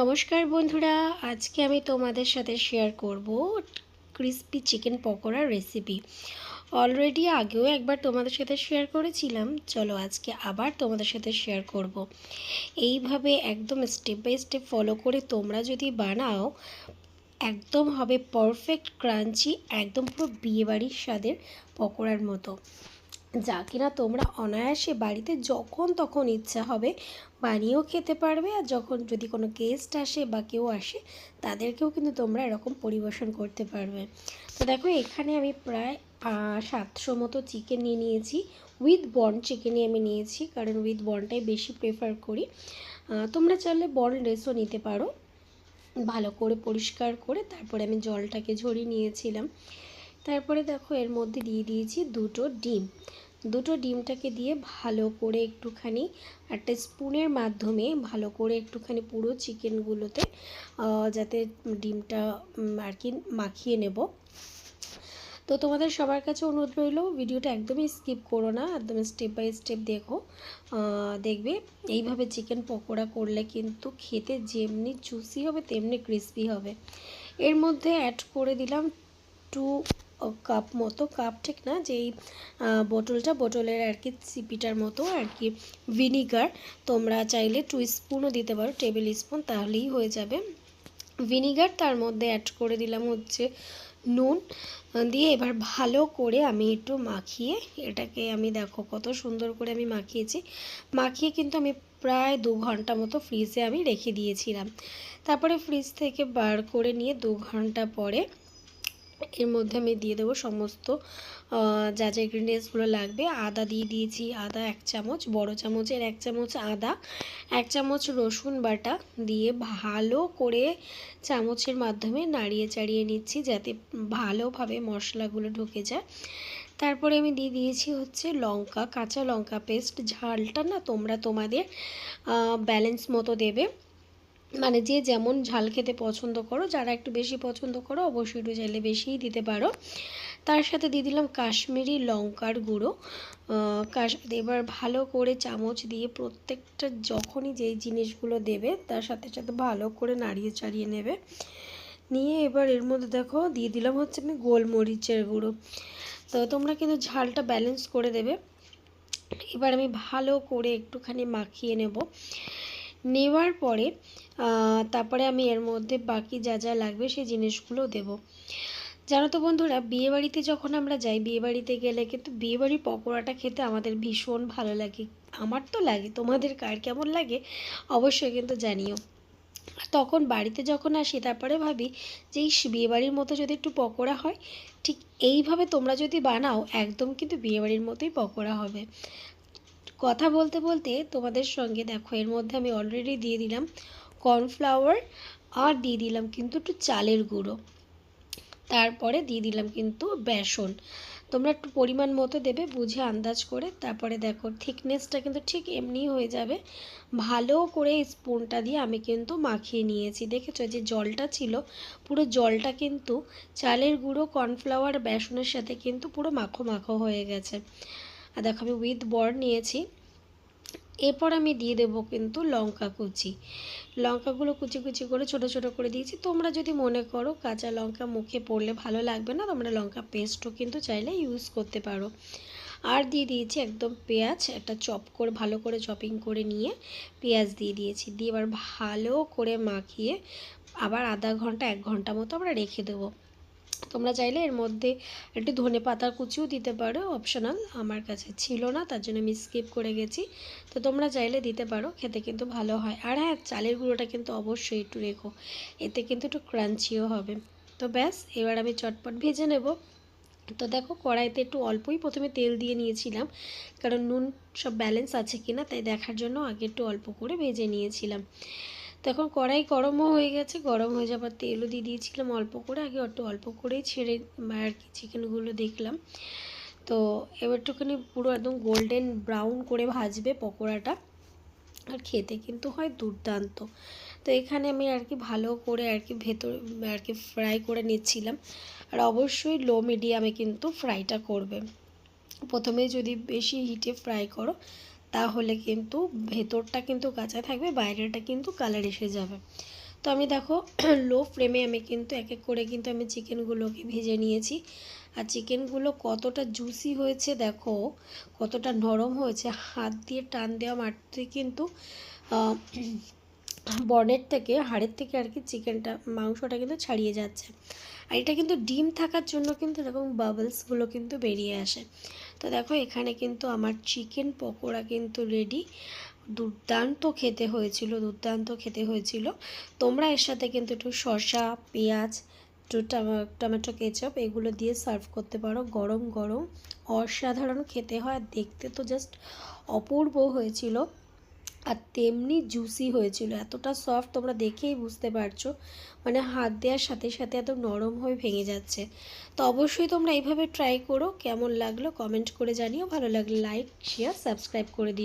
নমস্কার বন্ধুরা, আজকে আমি তোমাদের সাথে শেয়ার করব ক্রিস্পি চিকেন পকোড়ার রেসিপি। অলরেডি আগেও একবার তোমাদের সাথে শেয়ার করেছিলাম, চলো আজকে আবার তোমাদের সাথে শেয়ার করব। এইভাবে একদম স্টেপ বাই স্টেপ ফলো করে তোমরা যদি বানাও, একদম হবে পারফেক্ট ক্রাঞ্চি, একদম পুরো বিয়েবাড়ির স্বাদের পকোড়ার মতো, যা কিনা তোমরা অনায়াসে বাড়িতে যখন তখন ইচ্ছা হবে বানিয়েও খেতে পারবে। আর যখন যদি কোনো গেস্ট আসে বা কেউ আসে, তাদেরকেও কিন্তু তোমরা এরকম পরিবেশন করতে পারবে। তো দেখো, এখানে আমি প্রায় 700 মতো চিকেন নিয়ে নিয়েছি। উইথ বন চিকেনই আমি নিয়েছি, কারণ উইথ বনটাই বেশি প্রেফার করি। তোমরা চাইলে বনলেসও নিতে পারো। ভালো করে পরিষ্কার করে তারপরে আমি জলটাকে ঝরিয়ে নিয়েছিলাম। তারপরে দেখো, এর মধ্যে দিয়ে দিয়েছি দুটো ডিমটাকে দিয়ে ভালো করে একটুখানি একটা স্পুনের মাধ্যমে ভালো করে একটুখানি পুরো চিকেনগুলোতে যাতে ডিমটা আর কি মাখিয়ে নেব। তো তোমাদের সবার কাছে অনুরোধ রইল, ভিডিওটা একদমই স্কিপ করো না, একদম স্টেপ বাই স্টেপ দেখো। দেখবে এইভাবে চিকেন পকোড়া করলে কিন্তু খেতে যেমনি জুসি হবে তেমনি ক্রিস্পি হবে। এর মধ্যে অ্যাড করে দিলাম 2 কাপ মতো, কাপ ঠিক না, যেই বোতলের আর কি সিপিটার মতো আর কি ভিনিগার। তোমরা চাইলে 2 স্পুনও দিতে পারো, টেবিল স্পুন, তাহলেই হয়ে যাবে ভিনিগার। তার মধ্যে অ্যাড করে দিলাম হচ্ছে নুন, দিয়ে এবার ভালো করে আমি একটু মাখিয়ে এটাকে, আমি দেখো কত সুন্দর করে আমি মাখিয়ে কিন্তু আমি প্রায় 2 ঘন্টা মতো ফ্রিজে আমি রেখে দিয়েছিলাম। তারপরে ফ্রিজ থেকে বার করে নিয়ে 2 ঘন্টা পরে এর মধ্যে আমি দিয়ে দেবো সমস্ত যা যা ইনগ্রিডিয়েন্টসগুলো লাগবে। আদা দিয়ে দিয়েছি, আদা 1 চামচ, বড় চামচের 1 চামচ আদা, 1 চামচ রসুন বাটা দিয়ে ভালো করে চামচের মাধ্যমে নাড়িয়ে চাড়িয়ে নিচ্ছি, যাতে ভালোভাবে মশলাগুলো ঢুকে যায়। তারপরে আমি দিয়ে দিয়েছি হচ্ছে কাঁচা লঙ্কা পেস্ট। ঝালটা না তোমরা তোমাদের ব্যালেন্স মতো দেবে, মানে যে যেমন ঝাল খেতে পছন্দ করো, যারা একটু বেশি পছন্দ করো অবশ্যই একটু চাইলে বেশিই দিতে পারো। তার সাথে দিয়ে দিলাম কাশ্মীরি লঙ্কার গুঁড়ো। এবার ভালো করে চামচ দিয়ে প্রত্যেকটা যখনই যেই জিনিসগুলো দেবে তার সাথে সাথে ভালো করে নাড়িয়ে চাড়িয়ে নেবে। নিয়ে এবার এর মধ্যে দেখো দিয়ে দিলাম হচ্ছে আমি গোলমরিচের গুঁড়ো। তো তোমরা কিন্তু ঝালটা ব্যালেন্স করে দেবে। এবার আমি ভালো করে একটুখানি মাখিয়ে নেওয়ার পরে তারপরে আমি এর মধ্যে বাকি যা যা লাগবে সেই জিনিসগুলো দেব। জানো তো বন্ধুরা, বিয়েবাড়িতে যখন আমরা যাই, বিয়েবাড়িতে গেলে কিন্তু বিয়েবাড়ির পকোড়াটা খেতে আমাদের ভীষণ ভালো লাগে। আমার তো লাগে, তোমাদের কার কেমন লাগে অবশ্যই কিন্তু জানিও। তখন বাড়িতে যখন আসি তারপরে ভাবি যে এই বিয়েবাড়ির মতো যদি একটু পকোড়া হয়, ঠিক এইভাবে তোমরা যদি বানাও একদম কিন্তু বিয়েবাড়ির মতোই পকোড়া হবে। কথা বলতে বলতে তোমাদের সঙ্গে দেখো, এর মধ্যে আমি অলরেডি দিয়ে দিলাম কর্নফ্লাওয়ার, আর দিয়ে দিলাম কিন্তু একটু চালের গুঁড়ো, তারপরে দিয়ে দিলাম কিন্তু বেসন। তোমরা একটু পরিমাণ মতো দেবে, বুঝে আন্দাজ করে। তারপরে দেখো থিকনেসটা কিন্তু ঠিক এমনিই হয়ে যাবে। ভালো করে স্পুনটা দিয়ে আমি কিন্তু মাখিয়ে নিয়েছি। দেখেছো যে জলটা ছিল, পুরো জলটা কিন্তু চালের গুঁড়ো, কর্নফ্লাওয়ার, বেসনের সাথে কিন্তু পুরো মাখো মাখো হয়ে গেছে। আর দেখো আমি উইথ বর্ন নিয়েছি। এরপর আমি দিয়ে দেবো কিন্তু লঙ্কাগুলো কুচি কুচি করে ছোট ছোট করে দিয়েছি। তোমরা যদি মনে করো কাঁচা লঙ্কা মুখে পড়লে ভালো লাগবে না, তোমরা লঙ্কা পেস্টও কিন্তু চাইলে ইউজ করতে পারো। আর দিয়ে দিয়েছি একদম পেঁয়াজ, একটা ভালো করে চপিং করে নিয়ে পেঁয়াজ দিয়ে দিয়েছি। দিয়ে এবার ভালো করে মাখিয়ে আবার আধা ঘন্টা 1 ঘন্টা মতো আমরা রেখে দেবো। তোমরা চাইলে এর মধ্যে একটু ধনেপাতার কুচিও দিতে পারো, অপশনাল, আমার কাছে ছিল না তার জন্য আমি স্কিপ করে গেছি। তো তোমরা চাইলে দিতে পারো, খেতে কিন্তু ভালো হয়। আর হ্যাঁ, চালের গুঁড়োটা কিন্তু অবশ্যই একটু রেখো, এতে কিন্তু একটু ক্রাঞ্চিও হবে। তো ব্যাস, এবার আমি চটপট ভেজে নেব। তো দেখো, কড়াইতে একটু অল্পই প্রথমে তেল দিয়ে নিয়েছিলাম, কারণ নুন সব ব্যালেন্স আছে কিনা তাই দেখার জন্য আগে একটু অল্প করে ভেজে নিয়েছিলাম। তখন কড়াই গরমও হয়ে গেছে, গরম হয়ে যাবার তেলও দিয়ে দিয়েছিলাম অল্প করে, আগে অল্প করেই ছেড়ে আর কি চিকেনগুলো দেখলাম। তো এবার একটুখানি পুরো একদম গোল্ডেন ব্রাউন করে ভাজবে পকোড়াটা, আর খেতে কিন্তু হয় দুর্দান্ত। তো এখানে আমি আর কি ভালো করে আর কি ভেতর আর কি ফ্রাই করে নিচ্ছিলাম। আর অবশ্যই লো মিডিয়ামে কিন্তু ফ্রাইটা করবে। প্রথমে যদি বেশি হিটে ফ্রাই করো তাহলে কিন্তু ভেতরটা কিন্তু কাঁচা থাকবে, বাইরেটা কিন্তু কালার এসে যাবে। তো আমি দেখো লো ফ্লেমে আমি কিন্তু এক এক করে কিন্তু আমি চিকেনগুলোকে ভেজে নিয়েছি। আর চিকেনগুলো কতটা জুসি হয়েছে দেখো, কতটা নরম হয়েছে, হাত দিয়ে টান দেওয়া মাত্রই কিন্তু বনেট থেকে, হাড়ের থেকে আর কি চিকেনটা, মাংসটা কিন্তু ছাড়িয়ে যাচ্ছে। আর এটা কিন্তু ডিম থাকার জন্য কিন্তু এরকম বাবলসগুলো কিন্তু বেরিয়ে আসে। তো দেখো এখানে কিন্তু আমার চিকেন পকোড়া কিন্তু রেডি। দুর্দান্ত খেতে হয়েছিল, দুর্দান্ত খেতে হয়েছিল। তোমরা এর সাথে কিন্তু একটু শসা, পেঁয়াজ, একটু টমেটো কেচাপ এগুলো দিয়ে সার্ভ করতে পারো গরম গরম। অসাধারণ খেতে হয়, দেখতে তো জাস্ট অপূর্ব হয়েছিল, আর তেমনি জুসি হয়েছিল, এতটা সফট তোমরা দেখেই বুঝতে পারছো, মানে হাত দেওয়ার সাথে সাথে এত নরম হয়ে ভেঙে যাচ্ছে। তো অবশ্যই তোমরা এইভাবে ট্রাই করো। কেমন লাগলো কমেন্ট করে জানিও, ভালো লাগলে লাইক শেয়ার সাবস্ক্রাইব করে দিও।